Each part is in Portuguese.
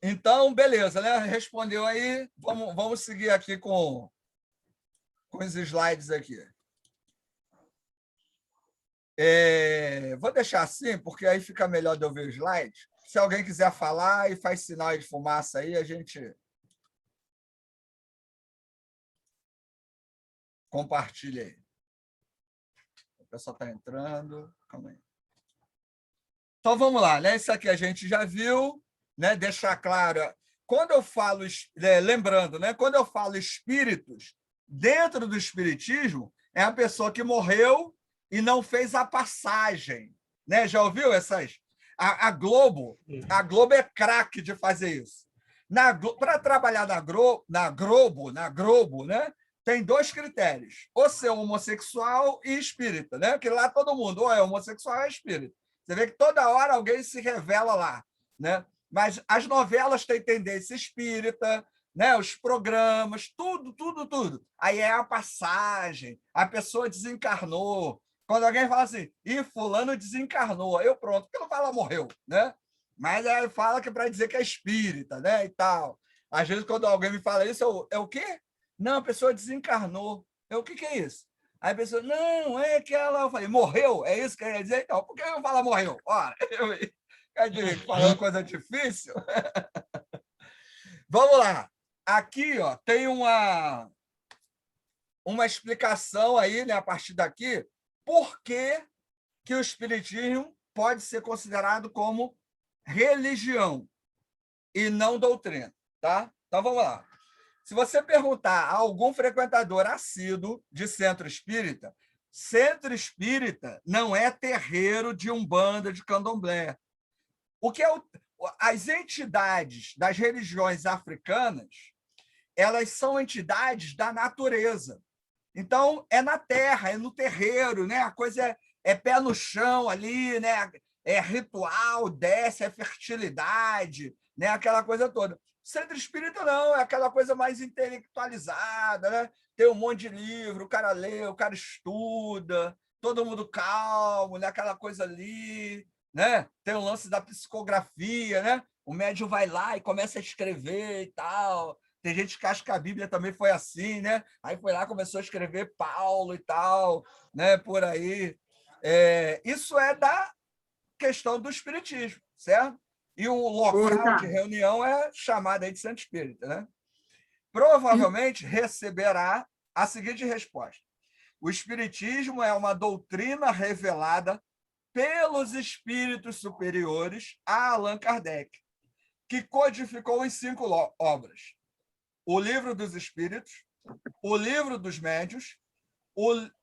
Então, beleza, né? Respondeu aí. Vamos seguir aqui com os slides aqui. Vou deixar assim, porque aí fica melhor de eu ver o slide. Se alguém quiser falar e faz sinal de fumaça aí, a gente compartilha aí. O pessoal está entrando. Calma aí. Então, vamos lá, né? Isso aqui a gente já viu, né? Deixar claro. Quando eu falo, lembrando, né? Quando eu falo espíritos, dentro do espiritismo, é a pessoa que morreu e não fez a passagem, né? Já ouviu essas? A Globo é craque de fazer isso. Para trabalhar na Globo, né? Tem dois critérios: ou ser homossexual e espírita, né? Que lá todo mundo ou é homossexual ou é espírita. Você vê que toda hora alguém se revela lá, né? Mas as novelas têm tendência espírita, né? Os programas, tudo. Aí é a passagem, a pessoa desencarnou. Quando alguém fala assim, fulano desencarnou, eu pronto, porque não fala morreu, né? Mas aí fala que é para dizer que é espírita, né? E tal. Às vezes, quando alguém me fala isso, é o quê? Não, a pessoa desencarnou. O que é isso? Aí a pessoa, não, é que ela... Eu falei, morreu? É isso que quer dizer? Então, por que eu falo morreu? Ora, falando coisa difícil. Vamos lá. Aqui, ó, tem uma explicação aí, né, a partir daqui, por que o espiritismo pode ser considerado como religião e não doutrina, tá? Então, vamos lá. Se você perguntar a algum frequentador assíduo de centro espírita não é terreiro de umbanda, de candomblé. O que as entidades das religiões africanas, elas são entidades da natureza. Então, é na terra, é no terreiro, né? A coisa é pé no chão ali, né? É ritual, desce, é fertilidade, né? Aquela coisa toda. Centro espírita não, é aquela coisa mais intelectualizada, né? Tem um monte de livro, o cara lê, o cara estuda, todo mundo calmo, né? Aquela coisa ali, né? Tem o lance da psicografia, né? O médium vai lá e começa a escrever e tal. Tem gente que acha que a Bíblia também foi assim, né? Aí foi lá, começou a escrever Paulo e tal, né? Por aí. Isso é da questão do espiritismo, certo? E o local de reunião é chamado aí de Centro Espírita, né? Provavelmente receberá a seguinte resposta: o espiritismo é uma doutrina revelada pelos espíritos superiores a Allan Kardec, que codificou em 5 obras: o Livro dos Espíritos, o Livro dos Médiuns,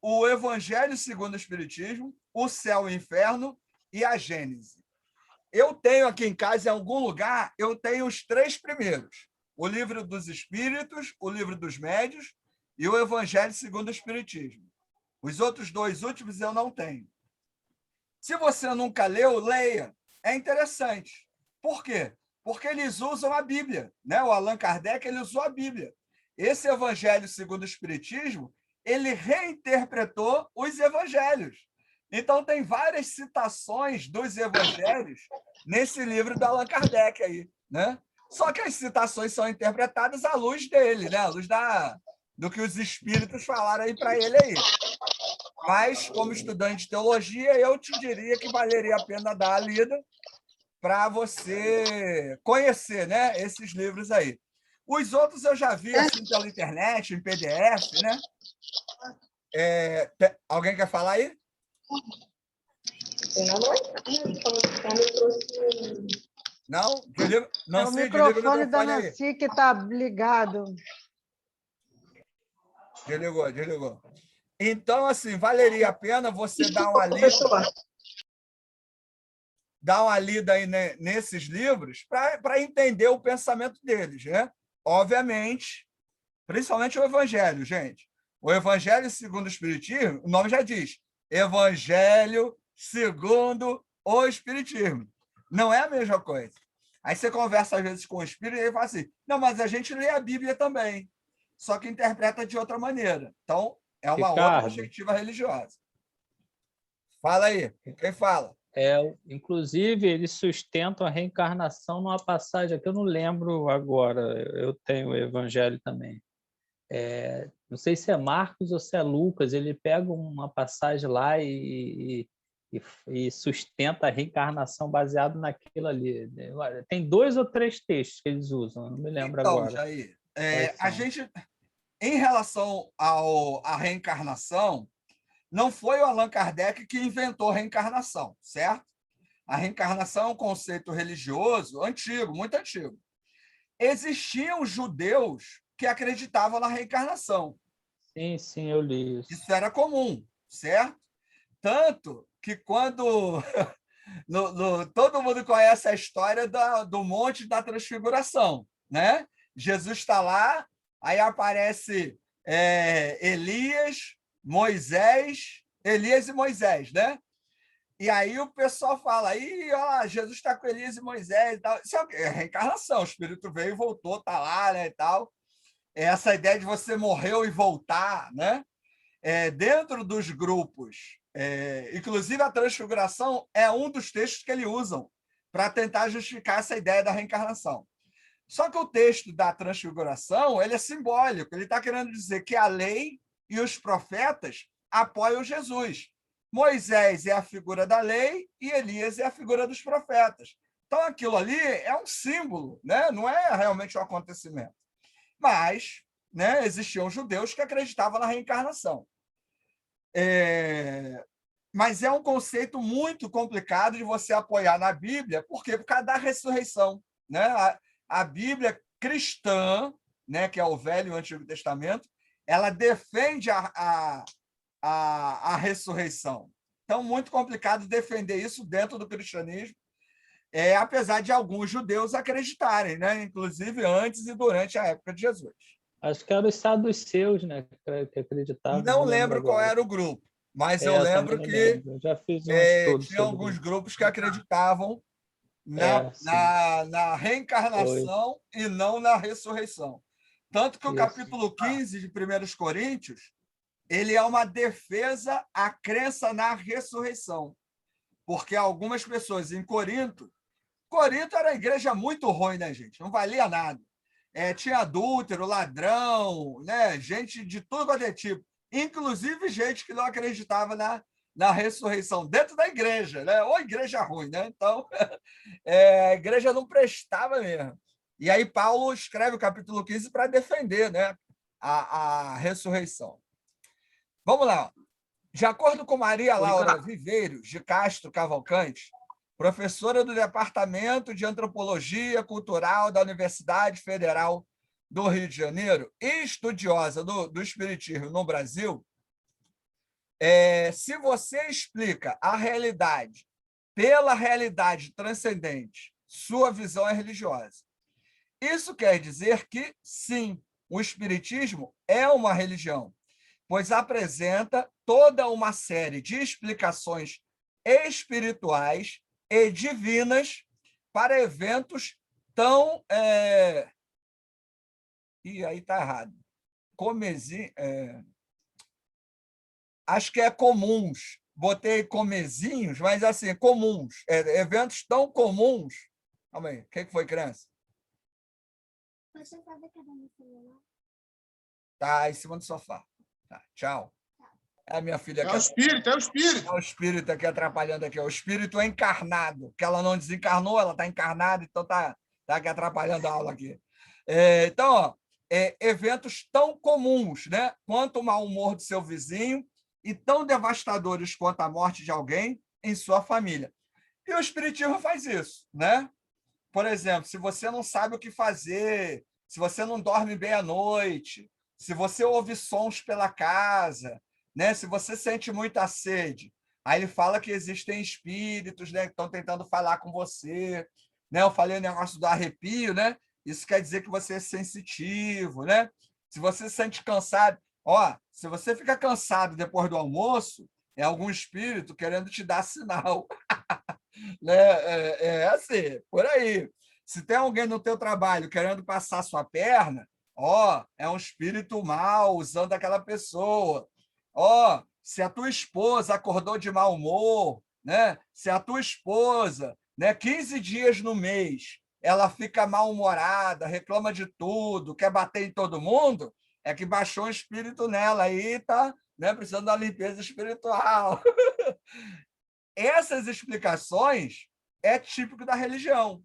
o Evangelho segundo o Espiritismo, o Céu e o Inferno e a Gênese. Eu tenho aqui em casa, em algum lugar, eu tenho os 3 primeiros: o Livro dos Espíritos, o Livro dos Médiuns e o Evangelho segundo o Espiritismo. Os outros 2 últimos eu não tenho. Se você nunca leu, leia. É interessante. Por quê? Porque eles usam a Bíblia, né? O Allan Kardec, ele usou a Bíblia. Esse Evangelho segundo o Espiritismo, ele reinterpretou os evangelhos. Então, tem várias citações dos evangelhos nesse livro do Allan Kardec aí, né? Só que as citações são interpretadas à luz dele, né? À luz do que os espíritos falaram aí para ele aí. Mas, como estudante de teologia, eu te diria que valeria a pena dar a lida para você conhecer, né, esses livros aí. Os outros eu já vi assim pela internet, em PDF, né? Alguém quer falar aí? Não? Não, o microfone da Nancy que está ligado. Desligou. Então, assim, valeria a pena você dar uma lida aí, né, nesses livros para entender o pensamento deles, né? Obviamente, principalmente o Evangelho, gente. O Evangelho segundo o Espiritismo, o nome já diz, Evangelho segundo o Espiritismo. Não é a mesma coisa. Aí você conversa às vezes com o Espírito e ele fala assim, não, mas a gente lê a Bíblia também, só que interpreta de outra maneira. Então, é uma outra perspectiva religiosa. Fala aí, quem fala? Inclusive, eles sustentam a reencarnação numa passagem que eu não lembro agora. Eu tenho o Evangelho também. Não sei se é Marcos ou se é Lucas. Ele pega uma passagem lá e sustenta a reencarnação baseado naquilo ali. Tem 2 ou 3 textos que eles usam, não me lembro então, agora. Jair, a gente, em relação à reencarnação, não foi o Allan Kardec que inventou a reencarnação, certo? A reencarnação é um conceito religioso antigo, muito antigo. Existiam judeus que acreditavam na reencarnação. Sim, eu li isso. Isso era comum, certo? Tanto que quando todo mundo conhece a história do Monte da Transfiguração, né? Jesus está lá, aí aparece Elias e Moisés, né? E aí o pessoal fala, Jesus está com Elias e Moisés e tal. Isso é reencarnação, o espírito veio e voltou, está lá, né, e tal. Essa ideia de você morreu e voltar, né? Dentro dos grupos, inclusive a transfiguração é um dos textos que eles usam para tentar justificar essa ideia da reencarnação. Só que o texto da transfiguração ele é simbólico, ele está querendo dizer que a lei e os profetas apoiam Jesus. Moisés é a figura da lei e Elias é a figura dos profetas. Então, aquilo ali é um símbolo, né? Não é realmente um acontecimento. Mas, né, existiam judeus que acreditavam na reencarnação. Mas é um conceito muito complicado de você apoiar na Bíblia, por quê? Por causa da ressurreição. Né? A Bíblia cristã, né, que é o Velho e o Antigo Testamento, ela defende a ressurreição. Então, muito complicado defender isso dentro do cristianismo, apesar de alguns judeus acreditarem, né? Inclusive antes e durante a época de Jesus. Acho que era os saduceus, né, que acreditavam. Não lembro qual era o grupo, mas eu lembro que lembro. Eu já fiz um estudo tinha alguns grupos que acreditavam na reencarnação e não na ressurreição. Tanto que o capítulo 15 de 1 Coríntios ele é uma defesa à crença na ressurreição. Porque algumas pessoas em Corinto era uma igreja muito ruim, né, gente? Não valia nada. Tinha adúltero, ladrão, né? Gente de tudo quanto é tipo. Inclusive gente que não acreditava na ressurreição dentro da igreja, né? Ou igreja ruim, né? Então, a igreja não prestava mesmo. E aí Paulo escreve o capítulo 15 para defender, né, a ressurreição. Vamos lá. De acordo com Maria Laura Viveiros, de Castro Cavalcante, professora do Departamento de Antropologia Cultural da Universidade Federal do Rio de Janeiro e estudiosa do Espiritismo no Brasil, se você explica a realidade pela realidade transcendente, sua visão é religiosa. Isso quer dizer que, sim, o Espiritismo é uma religião, pois apresenta toda uma série de explicações espirituais e divinas para eventos tão... E aí está errado. Acho que é comuns. Botei comezinhos, mas assim, comuns. Eventos tão comuns. Calma aí. O que foi, criança? Você sabe que no celular? Tá em cima do sofá. Tá, tchau. A minha filha é o espírito. É o espírito aqui atrapalhando aqui. É o espírito encarnado, que ela não desencarnou, ela está encarnada, então está aqui atrapalhando a aula aqui. Então, ó, eventos tão comuns, né, quanto o mau humor do seu vizinho e tão devastadores quanto a morte de alguém em sua família. E o espiritismo faz isso, né? Por exemplo, se você não sabe o que fazer, se você não dorme bem à noite, se você ouve sons pela casa, né? Se você sente muita sede, aí ele fala que existem espíritos, né, que estão tentando falar com você. Né? Eu falei o negócio do arrepio, né? Isso quer dizer que você é sensitivo, né? Se você se sente cansado, se você fica cansado depois do almoço, é algum espírito querendo te dar sinal. Né? Assim, por aí. Se tem alguém no teu trabalho querendo passar sua perna, é um espírito mau usando aquela pessoa. Se a tua esposa acordou de mau humor, né? Se a tua esposa, né, 15 dias no mês, ela fica mal-humorada, reclama de tudo, quer bater em todo mundo, é que baixou o espírito nela aí, tá, né, precisando da limpeza espiritual. Essas explicações é típico da religião.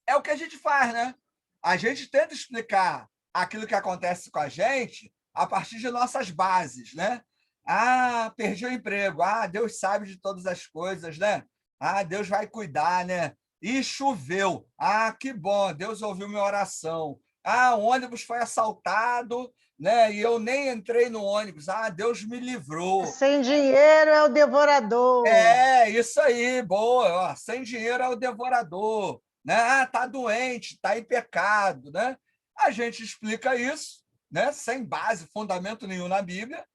É o que a gente faz, né? A gente tenta explicar aquilo que acontece com a gente a partir de nossas bases, né? Ah, perdi o emprego. Ah, Deus sabe de todas as coisas, né? Ah, Deus vai cuidar, né? E choveu. Ah, que bom, Deus ouviu minha oração. Ah, o ônibus foi assaltado, né? E eu nem entrei no ônibus. Ah, Deus me livrou. Sem dinheiro é o devorador. É, isso aí, boa. Ó, sem dinheiro é o devorador, né? Ah, tá doente, tá em pecado, né? A gente explica isso, né? Sem base, fundamento nenhum na Bíblia,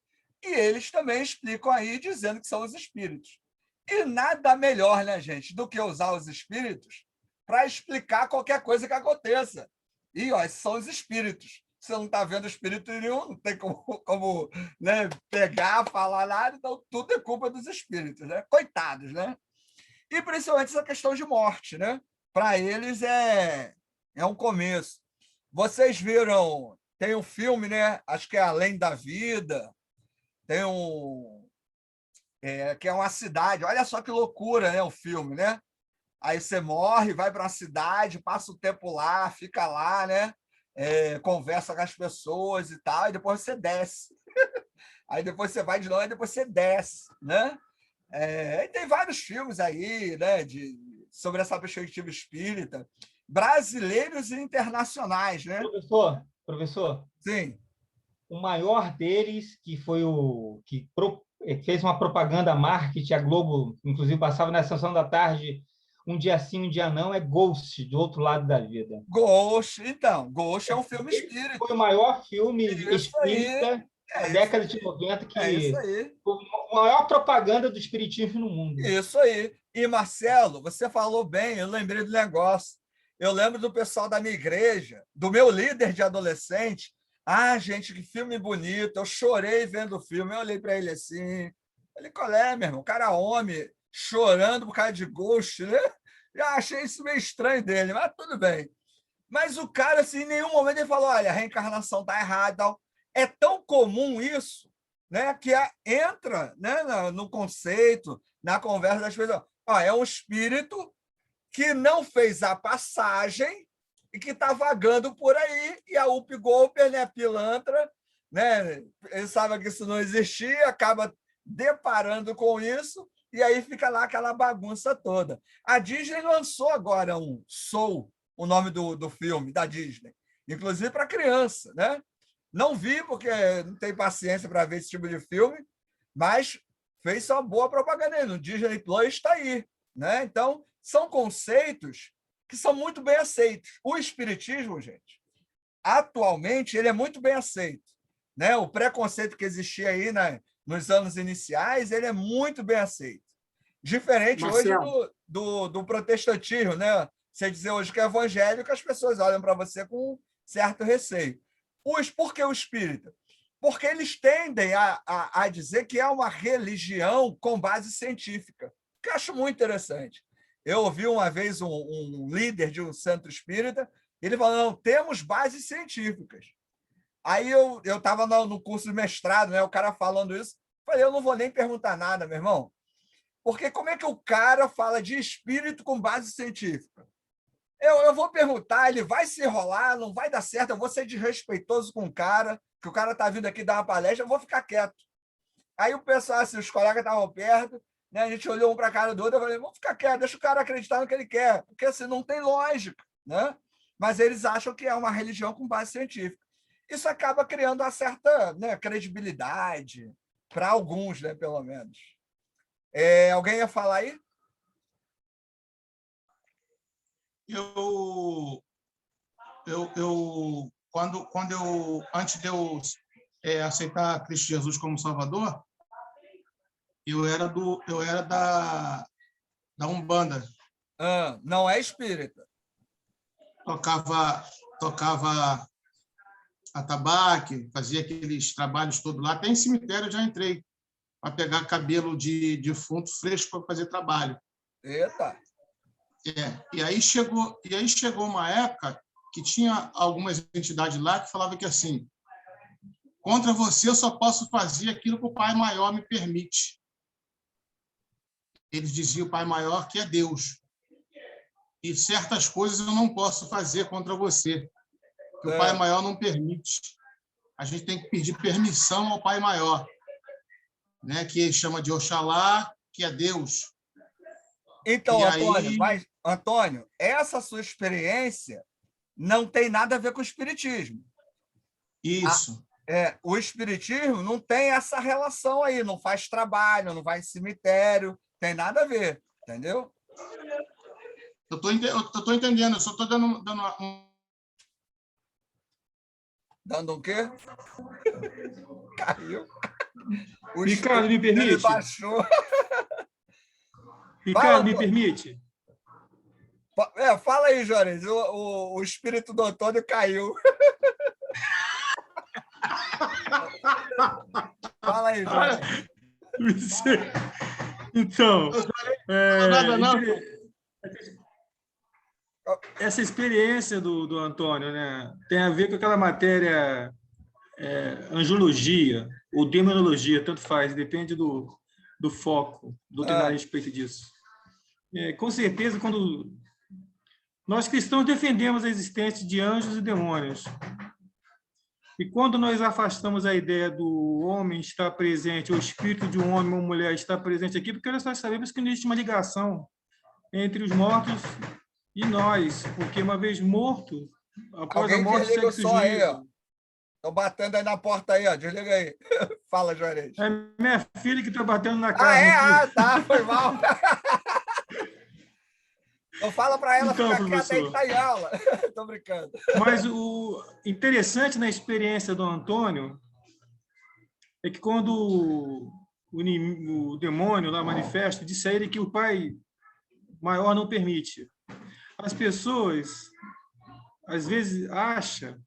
e eles também explicam aí dizendo que são os espíritos. E nada melhor, né, gente, do que usar os espíritos para explicar qualquer coisa que aconteça. E, ó, esses são os espíritos. Você não está vendo espírito nenhum, não tem como né, pegar, falar nada, então tudo é culpa dos espíritos, né? Coitados, né? E principalmente essa questão de morte, né? Para eles é um começo. Vocês viram, tem um filme, né? Acho que é Além da Vida, tem que é uma cidade. Olha só que loucura, né? O filme, né? Aí você morre, vai para uma cidade, passa o tempo lá, fica lá, né? Conversa com as pessoas e tal, e depois você desce. Aí depois você vai de novo e depois você desce, né? E tem vários filmes aí, né, sobre essa perspectiva espírita, brasileiros e internacionais, né? Professor, Sim. o maior deles, que foi o que fez uma propaganda marketing, a Globo, inclusive passava na sessão da tarde, um dia sim, um dia não, é Ghost, do outro lado da vida. Ghost, então, Ghost é um filme espírita. Foi o maior filme Isso aí, espírita da década de 90, que isso aí. foi a maior propaganda do espiritismo no mundo. Isso aí. E, Marcelo, você falou bem, eu lembrei do negócio. Eu lembro do pessoal da minha igreja, do meu líder de adolescente. Ah, gente, que filme bonito. Eu chorei vendo o filme. Eu olhei para ele assim. Falei, qual é, meu irmão? O cara homem, chorando por causa de Ghost, né? Já achei isso meio estranho dele, mas tudo bem. Mas o cara, assim, em nenhum momento ele falou, olha, a reencarnação está errada. Tal. É tão comum isso, né, que entra, né, no conceito, na conversa das pessoas. É um espírito que não fez a passagem e que está vagando por aí, e a Up Golper, né, pilantra, né, ele sabe que isso não existia, acaba deparando com isso, e aí fica lá aquela bagunça toda. A Disney lançou agora um Soul, o nome do filme da Disney, inclusive para criança, né? Não vi, porque não tenho paciência para ver esse tipo de filme, mas fez uma boa propaganda aí. No Disney Plus está aí, né? Então, são conceitos que são muito bem aceitos. O espiritismo, gente, atualmente, ele é muito bem aceito, né? O preconceito que existia aí nos anos iniciais, ele é muito bem aceito. Diferente Marcelo. hoje do protestantismo, né? Você dizer hoje que é evangélico, as pessoas olham para você com certo receio. Por que o espírita? Porque eles tendem a dizer que é uma religião com base científica, que eu acho muito interessante. Eu ouvi uma vez um líder de um centro espírita, ele falou, não, temos bases científicas. Aí eu estava no curso de mestrado, né, o cara falando isso, falei, eu não vou nem perguntar nada, meu irmão, porque como é que o cara fala de espírito com base científica? Eu vou perguntar, ele vai se enrolar, não vai dar certo, eu vou ser desrespeitoso com o cara, que o cara está vindo aqui dar uma palestra, eu vou ficar quieto. Aí o pessoal, assim, os colegas estavam perto, né, a gente olhou um para a cara do outro, eu falei, vamos ficar quieto, deixa o cara acreditar no que ele quer, porque assim, não tem lógica, né? Mas eles acham que é uma religião com base científica. Isso acaba criando uma certa, né, credibilidade, para alguns, né, pelo menos. Alguém ia falar aí? Antes de eu aceitar Cristo Jesus como Salvador, eu era da Umbanda. Não é espírita. Tocava atabaque, fazia aqueles trabalhos todos lá. Até em cemitério eu já entrei para pegar cabelo de defunto fresco para fazer trabalho. Eita! E aí chegou uma época que tinha algumas entidades lá que falavam que assim, contra você eu só posso fazer aquilo que o Pai Maior me permite. Eles diziam o Pai Maior que é Deus. E certas coisas eu não posso fazer contra você, que o Pai Maior não permite. A gente tem que pedir permissão ao Pai Maior, né? Que chama de Oxalá, que é Deus. Então, E Antônio, aí... Antônio, essa sua experiência não tem nada a ver com o espiritismo. Isso. O espiritismo não tem essa relação aí, não faz trabalho, não vai em cemitério, tem nada a ver, entendeu? Eu estou entendendo, eu só estou dando um... Dando o quê? Caiu. O Ricardo, me espírito dele permite? baixou. Ricardo, me permite? Fala aí, Juarez. O espírito do Antônio caiu. Fala aí, Juarez. Então, Nada, não. essa experiência do Antônio, né, tem a ver com aquela matéria angiologia ou demonologia, tanto faz, depende do foco doutrinário a respeito disso. Com certeza, quando nós cristãos defendemos a existência de anjos e demônios, e quando nós afastamos a ideia do homem estar presente, o espírito de um homem ou mulher estar presente aqui, porque nós sabemos que não existe uma ligação entre os mortos e nós, porque uma vez morto, após a morte desliga o segue-se o som aí, ó. juízo. Estão batendo aí na porta aí, ó. Desliga aí. Fala, Juarez. É minha filha que está batendo na carne aqui. Tá, foi mal. Então fala para ela Então, ficar quieta aí que está em aula. Estou brincando. Mas o interessante na experiência do Antônio é que quando o demônio lá manifesta, disse a ele que o Pai Maior não permite. As pessoas, às vezes, acham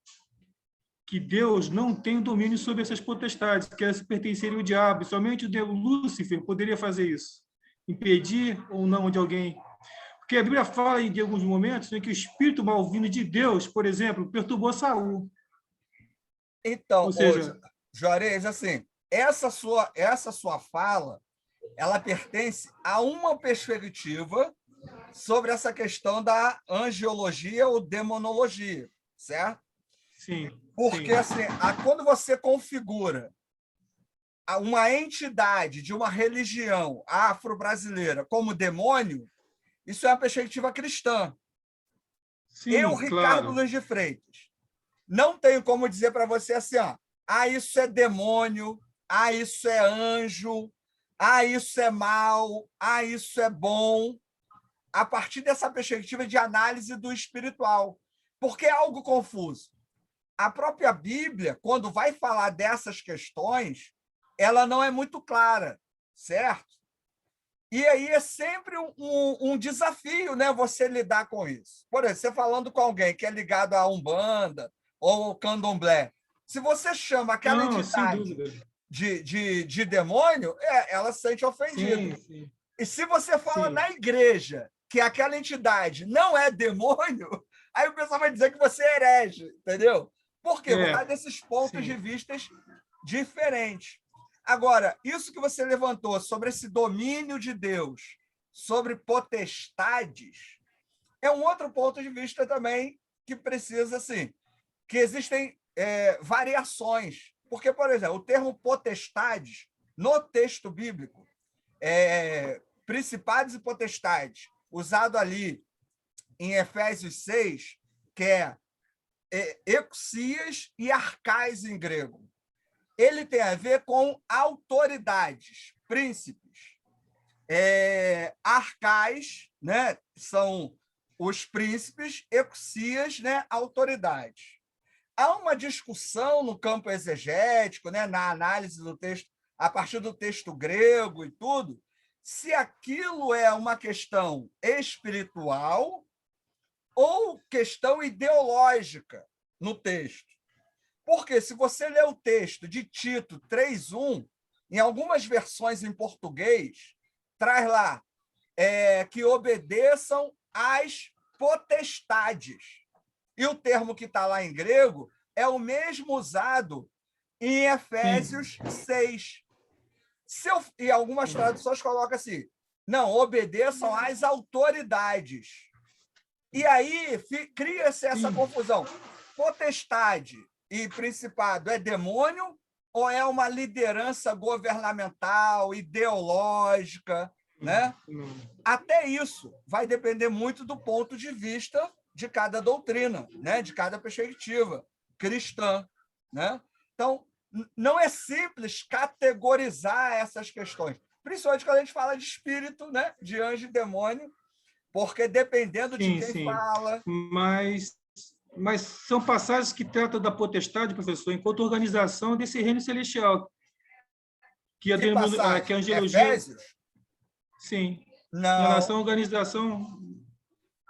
que Deus não tem domínio sobre essas potestades, que elas pertenceriam ao diabo. Somente o Deus Lúcifer poderia fazer isso, impedir ou não de alguém. Porque a Bíblia fala em alguns momentos em que o espírito malvino de Deus, por exemplo, perturbou Saul. Então, ou seja, Juarez, assim, essa sua fala, ela pertence a uma perspectiva sobre essa questão da angiologia ou demonologia, certo? Sim. Porque, assim, quando você configura uma entidade de uma religião afro-brasileira como demônio, isso é uma perspectiva cristã. Sim, Eu, Ricardo Luiz de Freitas, não tenho como dizer para você assim, isso é demônio, isso é anjo, isso é mal, isso é bom, a partir dessa perspectiva de análise do espiritual. Porque é algo confuso. A própria Bíblia, quando vai falar dessas questões, ela não é muito clara, certo? E aí é sempre um desafio, né, você lidar com isso. Por exemplo, você falando com alguém que é ligado à Umbanda ou ao Candomblé, se você chama aquela entidade de demônio, ela se sente ofendida. Sim. E se você fala na igreja que aquela entidade não é demônio, aí o pessoal vai dizer que você é herege, entendeu? Por quê? Por causa desses pontos de vistas diferentes. Agora, isso que você levantou sobre esse domínio de Deus, sobre potestades, é um outro ponto de vista também que precisa, assim, que existem variações. Porque, por exemplo, o termo potestades, no texto bíblico, principados e potestades, usado ali em Efésios 6, que é exousias e arcais em grego. Ele tem a ver com autoridades, príncipes. Arcais, né, são os príncipes, exousias, né, autoridades. Há uma discussão no campo exegético, né, na análise do texto, a partir do texto grego e tudo, se aquilo é uma questão espiritual ou questão ideológica no texto. Porque se você ler o texto de Tito 3:1, Em algumas versões em português, traz lá que obedeçam às potestades. E o termo que está lá em grego é o mesmo usado em Efésios 6. E algumas traduções colocam assim, não, obedeçam às autoridades. E aí cria-se essa confusão. Potestade e principado é demônio ou é uma liderança governamental, ideológica, né? Até isso vai depender muito do ponto de vista de cada doutrina, né? De cada perspectiva cristã, né? Então, não é simples categorizar essas questões, principalmente quando a gente fala de espírito, né? De anjo e demônio, porque dependendo de quem fala... Mas são passagens que tratam da potestade, professor, enquanto organização desse reino celestial. Que a angelologia... Efésios? Sim. Não. Em relação à organização...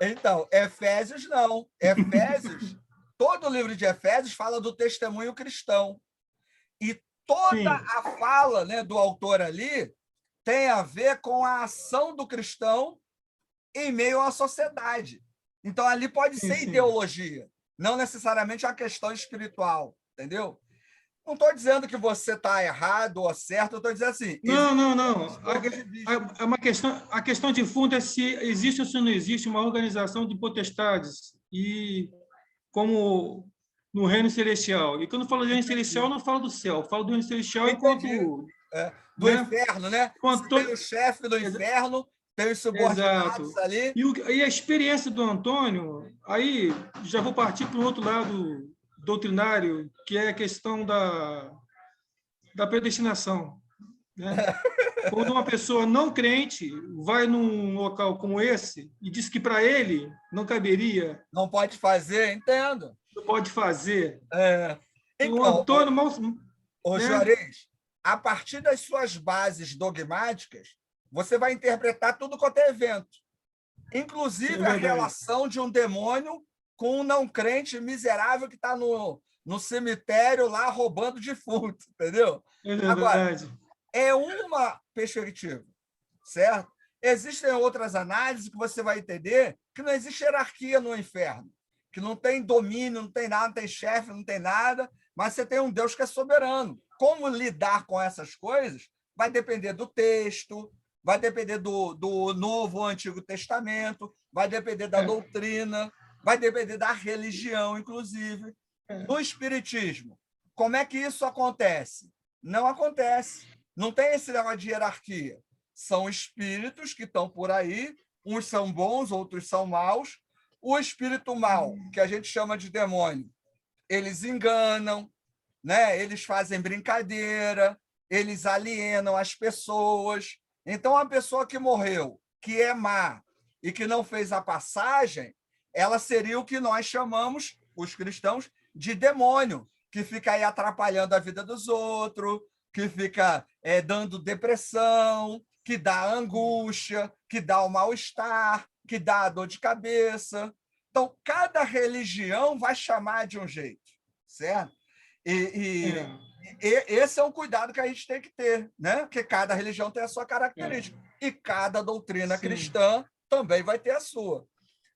Então, Efésios não. Efésios, todo o livro de Efésios fala do testemunho cristão. E toda a fala, né, do autor ali tem a ver com a ação do cristão em meio à sociedade. Então, ali pode ser ideologia, não necessariamente a questão espiritual, entendeu? Não estou dizendo que você está errado ou certo, eu estou dizendo assim... Não. A questão de fundo é se existe ou se não existe uma organização de potestades, e como no reino celestial. E quando eu falo de reino celestial, eu não falo do céu, eu falo do reino celestial enquanto... do inferno, né? Tem o chefe do inferno, tem os subordinados ali. E a experiência do Antônio, aí já vou partir para o outro lado doutrinário, que é a questão da predestinação, né? Quando uma pessoa não crente vai num local como esse e diz que para ele não caberia... Não pode fazer, entendo. Não pode fazer. Então, o Antônio... Juarez, a partir das suas bases dogmáticas, você vai interpretar tudo quanto é evento. Inclusive a relação de um demônio com um não crente miserável que está no cemitério lá roubando defunto, entendeu? Agora, é uma perspectiva, certo? Existem outras análises que você vai entender que não existe hierarquia no inferno, que não tem domínio, não tem nada, não tem chefe, não tem nada, mas você tem um Deus que é soberano. Como lidar com essas coisas vai depender do texto, vai depender do Novo ou Antigo Testamento, vai depender da doutrina, vai depender da religião, inclusive. No Espiritismo, como é que isso acontece? Não acontece. Não tem esse negócio de hierarquia. São espíritos que estão por aí, uns são bons, outros são maus. O espírito mau, que a gente chama de demônio, eles enganam, né? Eles fazem brincadeira, eles alienam as pessoas. Então, a pessoa que morreu, que é má e que não fez a passagem, ela seria o que nós chamamos, os cristãos, de demônio, que fica aí atrapalhando a vida dos outros, que fica dando depressão, que dá angústia, que dá o mal-estar, que dá a dor de cabeça. Então, cada religião vai chamar de um jeito, certo? E esse é um cuidado que a gente tem que ter, né? Porque cada religião tem a sua característica. E cada doutrina cristã também vai ter a sua.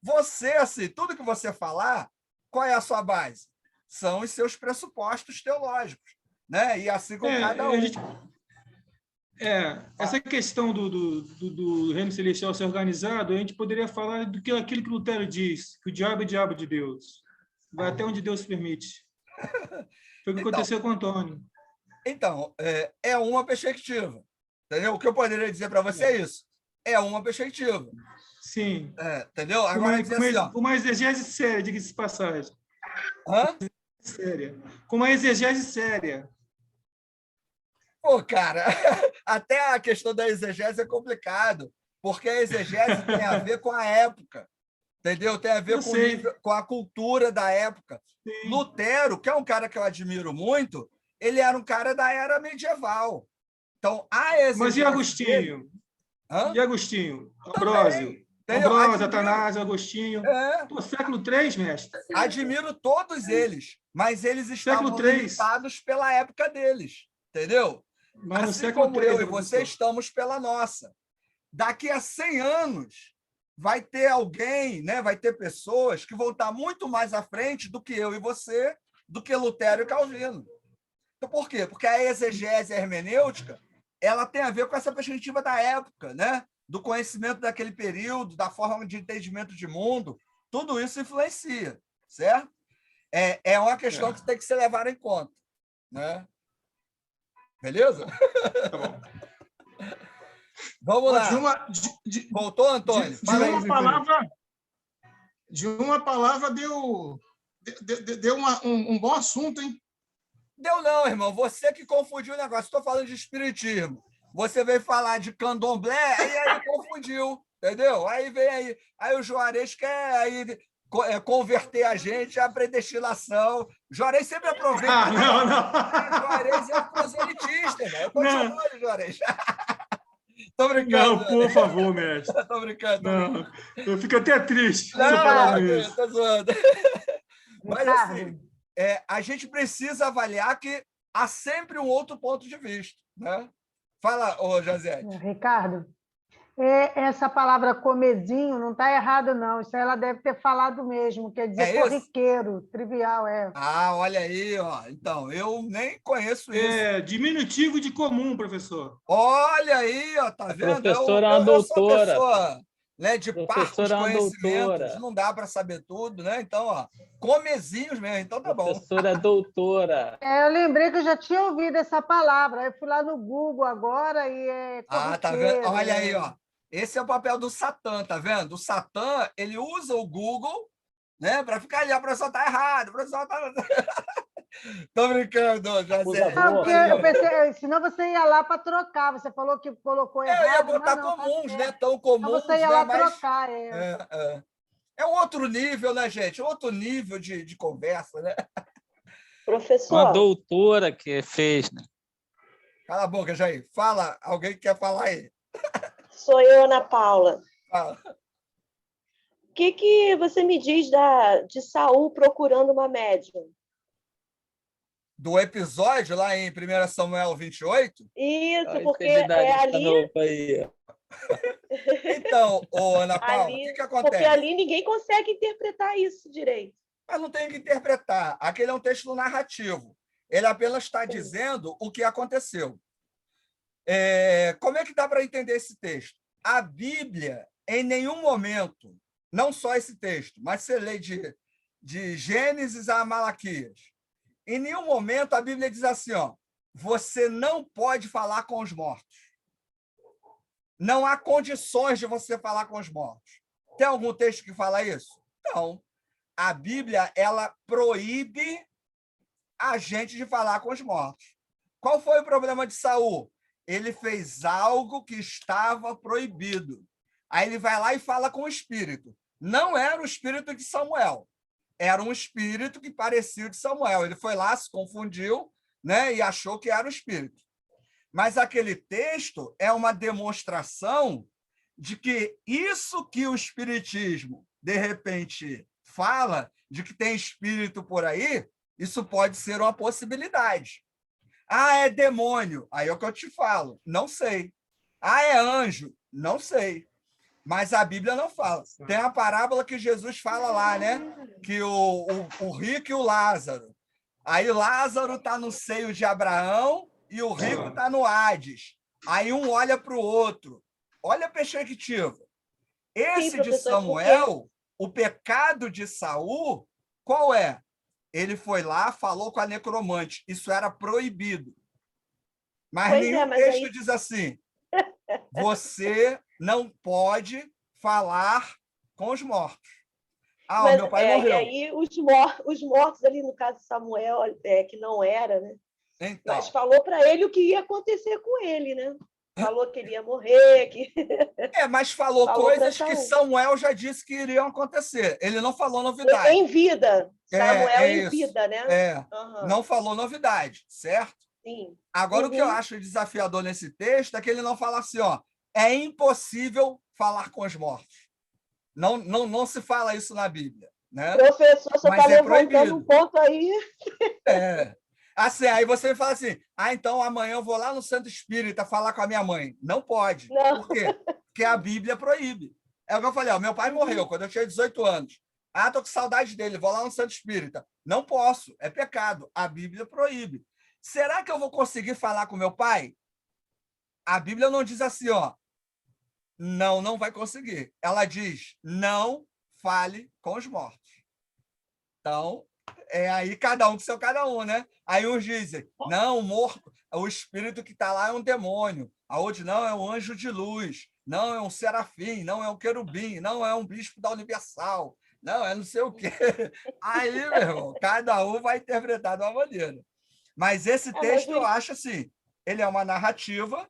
Você, assim, tudo que você falar, qual é a sua base? São os seus pressupostos teológicos, né? E assim com cada um. Essa questão do reino celestial ser organizado, a gente poderia falar do que aquilo que Lutero diz, que o diabo é diabo de Deus. Vai até onde Deus permite. Foi o que aconteceu com o Antônio. Então, é uma perspectiva. Entendeu? O que eu poderia dizer para você é isso. É uma perspectiva. Sim. Entendeu? Agora, com uma exegese séria, diga-se de passagem. Hã? Séria. Com uma exegese séria. Pô, cara, até a questão da exegese é complicado, porque a exegese tem a ver com a época, entendeu? Tem a ver com a cultura da época. Sim. Lutero, que é um cara que eu admiro muito, ele era um cara da era medieval. Então, a exegese... Mas e Agostinho? E Agostinho? Ambrósio? Ambrósio, Atanásio, Agostinho. Século III, mestre. Admiro todos eles, mas eles estavam limitados pela época deles, entendeu? Mas no Assim século como eu XIII, e você professor. estamos pela nossa. Daqui a 100 anos, vai ter alguém, né? Vai ter pessoas que vão estar muito mais à frente do que eu e você, do que Lutero e Calvino. Então, por quê? Porque a exegese hermenêutica ela tem a ver com essa perspectiva da época, né? Do conhecimento daquele período, da forma de entendimento de mundo. Tudo isso influencia, certo? É uma questão que tem que ser levada em conta, né? Beleza? Tá bom. Vamos lá. Voltou, Antônio? Fala aí. De uma palavra deu um bom assunto, hein? Deu não, irmão. Você que confundiu o negócio. Estou falando de espiritismo. Você veio falar de candomblé, e aí confundiu, entendeu? Aí vem aí. Aí o Juarez quer aí converter a gente à predestinação. Juarez sempre aproveita. Não. Juarez é um proselitista, né? Eu estou te chamando, Juarez. Tô brincando. Não, por favor, mestre. Tô brincando. Não, eu fico até triste. Não, tô zoando. Mas Ricardo, assim, a gente precisa avaliar que há sempre um outro ponto de vista, né? Fala, José. Ricardo, essa palavra comezinho não está errado, não. Isso aí ela deve ter falado mesmo, quer dizer corriqueiro, trivial, Ah, olha aí, ó. Então, eu nem conheço isso. É diminutivo de comum, professor. Olha aí, ó, tá vendo? A professora é uma doutora. Eu sou pessoa, né, de parcos é uma conhecimentos, doutora. não dá para saber tudo, né? Então, ó, comezinhos mesmo, então tá bom. Professora é doutora. eu lembrei que eu já tinha ouvido essa palavra. Eu fui lá no Google agora e é corriqueiro. Tá vendo? Olha aí, ó. Esse é o papel do Satã, tá vendo? O Satã, ele usa o Google, né, para ficar ali, a professora tá errado, a professora tá... Tô brincando, José. Não, porque eu pensei, senão você ia lá para trocar. Você falou que colocou errado. Eu ia botar comuns, né? Tão comuns, então você ia né? lá Mas trocar. é um outro nível, né, gente? Outro nível de conversa, né? Professor. Uma doutora que fez, né? Cala a boca, Jair. Fala, alguém que quer falar aí. Sou eu, Ana Paula. Fala. O que você me diz de Saul procurando uma médium? Do episódio lá em 1 Samuel 28? Isso, porque é ali... Então, Ana Paula, o que acontece? Porque ali ninguém consegue interpretar isso direito. Mas não tem que interpretar. Aquele é um texto narrativo. Ele apenas está dizendo o que aconteceu. Como é que dá para entender esse texto? A Bíblia, em nenhum momento, não só esse texto, mas você lê de Gênesis a Malaquias, em nenhum momento a Bíblia diz assim, ó, você não pode falar com os mortos. Não há condições de você falar com os mortos. Tem algum texto que fala isso? Não. A Bíblia, ela proíbe a gente de falar com os mortos. Qual foi o problema de Saul? Ele fez algo que estava proibido. Aí ele vai lá e fala com o espírito. Não era o espírito de Samuel. Era um espírito que parecia o de Samuel. Ele foi lá, se confundiu, né, e achou que era o espírito. Mas aquele texto é uma demonstração de que isso que o espiritismo, de repente, fala, de que tem espírito por aí, isso pode ser uma possibilidade. Ah, é demônio. Aí é o que eu te falo. Não sei. Ah, é anjo. Não sei. Mas a Bíblia não fala. Tem uma parábola que Jesus fala lá, né? Que o rico e o Lázaro. Aí Lázaro está no seio de Abraão e o rico está no Hades. Aí um olha para o outro. Olha a perspectiva. Esse de Samuel, o pecado de Saul, qual é? Ele foi lá, falou com a necromante. Isso era proibido. Mas nenhum texto diz assim, você não pode falar com os mortos. Ah, meu pai morreu. E aí os mortos ali, no caso de Samuel, que não era, né? Então. Mas falou para ele o que ia acontecer com ele, né? Falou que ele ia morrer. Mas falou coisas que Samuel já disse que iriam acontecer. Ele não falou novidade. Em vida. Samuel em vida, né? Não falou novidade, certo? Sim. Agora, o que eu acho desafiador nesse texto é que ele não fala assim, ó, é impossível falar com os mortos. Não se fala isso na Bíblia. Né? Professor, você está levantando um ponto aí. Assim, aí você fala assim, então amanhã eu vou lá no Centro Espírita falar com a minha mãe. Não pode. Não. Por quê? Porque a Bíblia proíbe. É o que eu falei, meu pai morreu quando eu tinha 18 anos. Tô com saudade dele, vou lá no Centro Espírita. Não posso, é pecado. A Bíblia proíbe. Será que eu vou conseguir falar com meu pai? A Bíblia não diz assim, não, não vai conseguir. Ela diz, não fale com os mortos. Então, aí cada um com seu cada um, né? Aí uns dizem, não, o morto, o espírito que está lá é um demônio. A outra, não, é um anjo de luz. Não, é um serafim. Não, é um querubim. Não, é um bispo da Universal. Não, é não sei o quê. Aí, meu irmão, cada um vai interpretar de uma maneira. Mas esse texto, eu acho assim, ele é uma narrativa.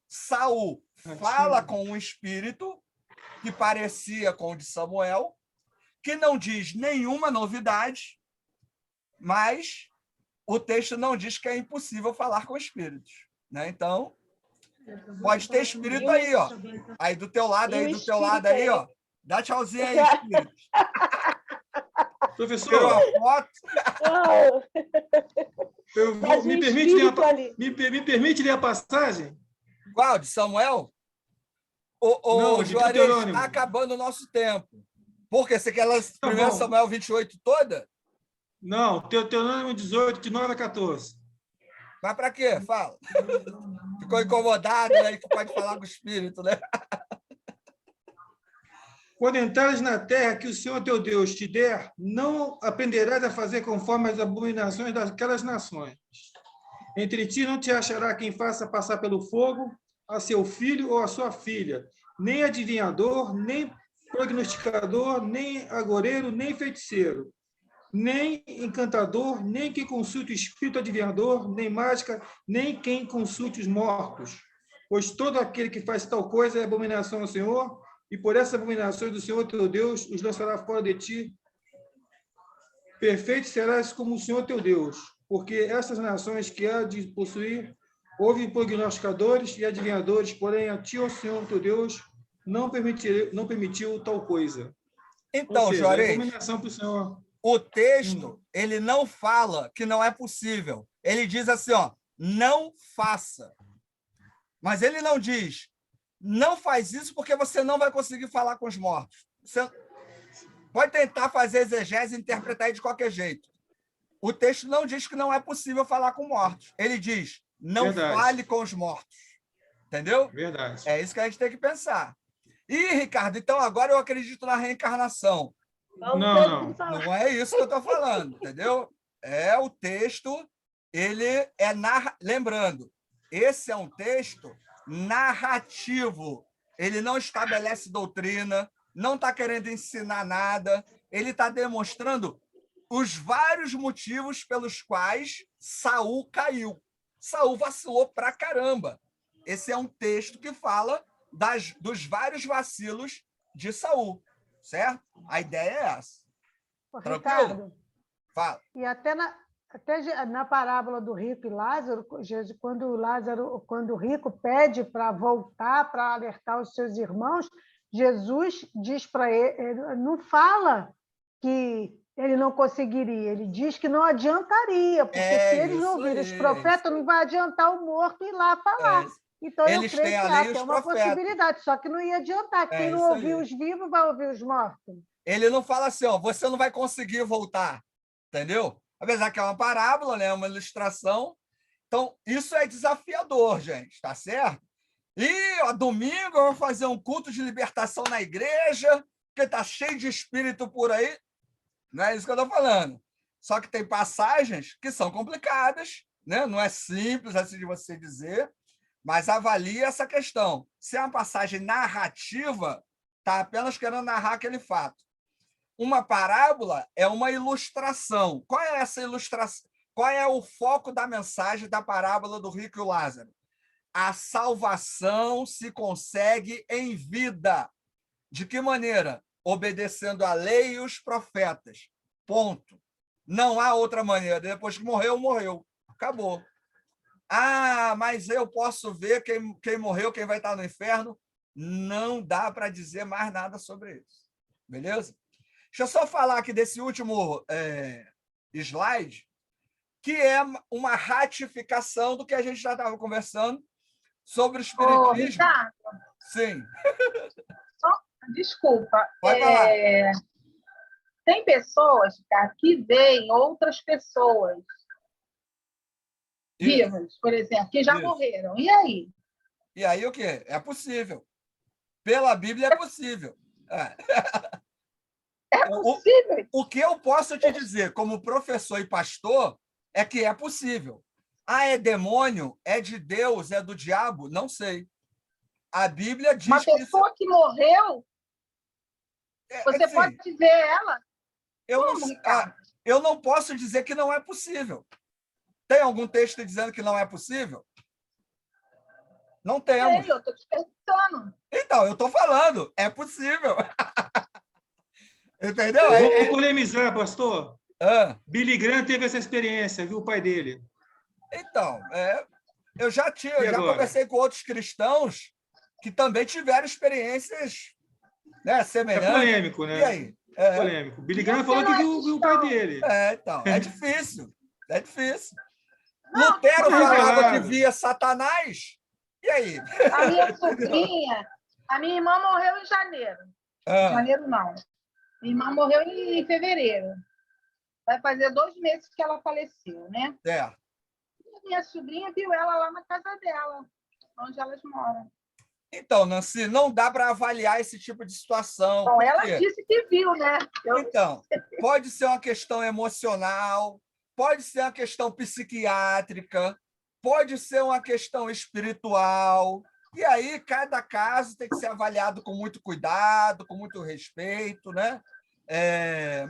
Saul fala com um espírito que parecia com o de Samuel, que não diz nenhuma novidade, mas o texto não diz que é impossível falar com espíritos, né? Então, pode ter espírito aí, aí do teu lado, aí do teu lado aí, dá tchauzinho aí, espírito. Professor, me permite ler a passagem? Qual? De Samuel? Não, de Juarez, está acabando o nosso tempo. Por quê? Você quer ler 1 Samuel 28 toda? Não, Deuteronômio 18, de 9 a 14. Mas para quê? Fala. Ficou incomodado, né? Que pode falar com o espírito, né? Quando entrares na terra que o Senhor teu Deus te der, não aprenderás a fazer conforme as abominações daquelas nações. Entre ti não te achará quem faça passar pelo fogo a seu filho ou a sua filha, nem adivinhador, nem prognosticador, nem agoreiro, nem feiticeiro, nem encantador, nem quem consulte o espírito adivinhador, nem mágica, nem quem consulte os mortos. Pois todo aquele que faz tal coisa é abominação ao Senhor, e por essas abominações do Senhor teu Deus os lançará fora de ti. Perfeito serás como o Senhor teu Deus, porque essas nações que há de possuir houve prognosticadores e adivinhadores, porém a ti, ó Senhor teu Deus, não permitiu tal coisa. Então, seja, Juarez, abominação para o Senhor. O texto, ele não fala que não é possível. Ele diz assim, não faça. Mas ele não diz, não faz isso porque você não vai conseguir falar com os mortos. Você pode tentar fazer exegese e interpretar de qualquer jeito. O texto não diz que não é possível falar com mortos. Ele diz, não fale com os mortos. Entendeu? Verdade. É isso que a gente tem que pensar. Ricardo, então agora eu acredito na reencarnação. Não é isso que eu estou falando, entendeu? O texto, ele é lembrando, esse é um texto narrativo. Ele não estabelece doutrina, não está querendo ensinar nada, ele está demonstrando os vários motivos pelos quais Saul caiu. Saul vacilou pra caramba. Esse é um texto que fala dos vários vacilos de Saul, certo? A ideia é essa. Tranquilo? Ricardo, fala. E até na parábola do rico e Lázaro, quando o rico pede para voltar, para alertar os seus irmãos, Jesus diz para ele, não fala que ele não conseguiria, ele diz que não adiantaria, porque se eles não ouvirem os profetas, não vai adiantar o morto ir lá falar. Então, eu creio que há até uma possibilidade, só que não ia adiantar. Quem não ouvir os vivos vai ouvir os mortos. Ele não fala assim, você não vai conseguir voltar, entendeu? Apesar que é uma parábola, né? Uma ilustração. Então, isso é desafiador, gente, tá certo? E domingo eu vou fazer um culto de libertação na igreja, porque tá cheio de espírito por aí. Não é isso que eu estou falando. Só que tem passagens que são complicadas, né? Não é simples assim de você dizer, mas avalie essa questão. Se é uma passagem narrativa, está apenas querendo narrar aquele fato. Uma parábola é uma ilustração. Qual é essa ilustração? Qual é o foco da mensagem da parábola do rico e o Lázaro? A salvação se consegue em vida. De que maneira? Obedecendo a lei e os profetas. Ponto. Não há outra maneira. Depois que morreu, morreu. Acabou. Mas eu posso ver quem morreu, quem vai estar no inferno. Não dá para dizer mais nada sobre isso. Beleza? Deixa eu só falar aqui desse último slide, que é uma ratificação do que a gente já estava conversando sobre o Ô, espiritismo. Ricardo, Sim, desculpa. pode falar. Tem pessoas, cara, que veem outras pessoas Isso, vivas, por exemplo, que já isso. morreram. E aí? E aí o quê? É possível. Pela Bíblia é possível. É possível? O que eu posso te dizer, como professor e pastor, é que é possível. Ah, é demônio? É de Deus? É do diabo? Não sei. A Bíblia diz Uma que isso... pessoa que morreu, você assim, pode ver ela? Como, Ricardo? eu não posso dizer que não é possível. Tem algum texto dizendo que não é possível? Não temos. Sei, eu estou te perguntando. Então, eu estou falando, é possível. Entendeu? Vou polemizar, pastor. Ah, Billy Graham teve essa experiência, viu o pai dele. então, eu já E agora? conversei com outros cristãos que também tiveram experiências, né, É semelhantes. polêmico, né? E aí? Polêmico. Billy Graham Você falou não que é viu o pai dele. Então, é difícil. É difícil. Não, Lutero foi falava que revelado. via Satanás. E aí? A minha sobrinha, a minha irmã morreu em janeiro. Ah, Janeiro não. Minha irmã morreu em fevereiro. Vai fazer 2 meses que ela faleceu, né? certo. E minha sobrinha viu ela lá na casa dela, onde elas moram. Então, Nancy, não dá para avaliar esse tipo de situação. Bom, Por ela quê? disse que viu, né? Então, pode ser uma questão emocional, pode ser uma questão psiquiátrica, pode ser uma questão espiritual. E aí, cada caso tem que ser avaliado com muito cuidado, com muito respeito, né?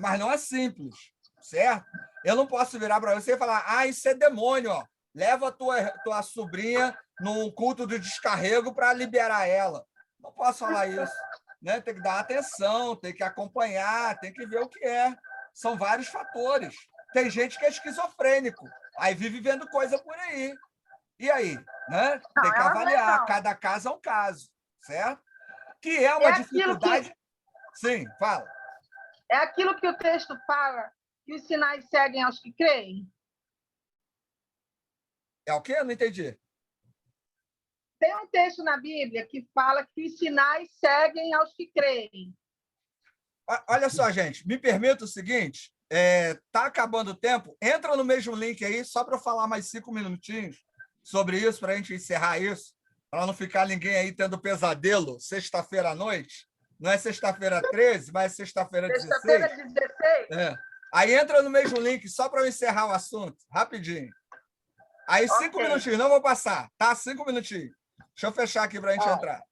Mas não é simples, certo? Eu não posso virar para você e falar, isso é demônio, ó. Leva a tua sobrinha num culto de descarrego para liberar ela. Não posso falar isso. Né? Tem que dar atenção, tem que acompanhar, tem que ver o que é. São vários fatores. Tem gente que é esquizofrênico, aí vive vendo coisa por aí. E aí? Né? Tem que avaliar. Cada caso é um caso, certo? Que é uma dificuldade. Sim, fala. É aquilo que o texto fala, que os sinais seguem aos que creem? É o quê? Eu não entendi. Tem um texto na Bíblia que fala que os sinais seguem aos que creem. Olha só, gente, me permita o seguinte, tá acabando o tempo, entra no mesmo link aí, só para eu falar mais 5 minutinhos sobre isso, para a gente encerrar isso, para não ficar ninguém aí tendo pesadelo sexta-feira à noite. Não é sexta-feira 13, mas é sexta-feira 16. Sexta-feira 16? Aí entra no mesmo link, só para eu encerrar o assunto, rapidinho. Aí 5 minutinhos, não vou passar, tá? 5 minutinhos. Deixa eu fechar aqui para a gente entrar.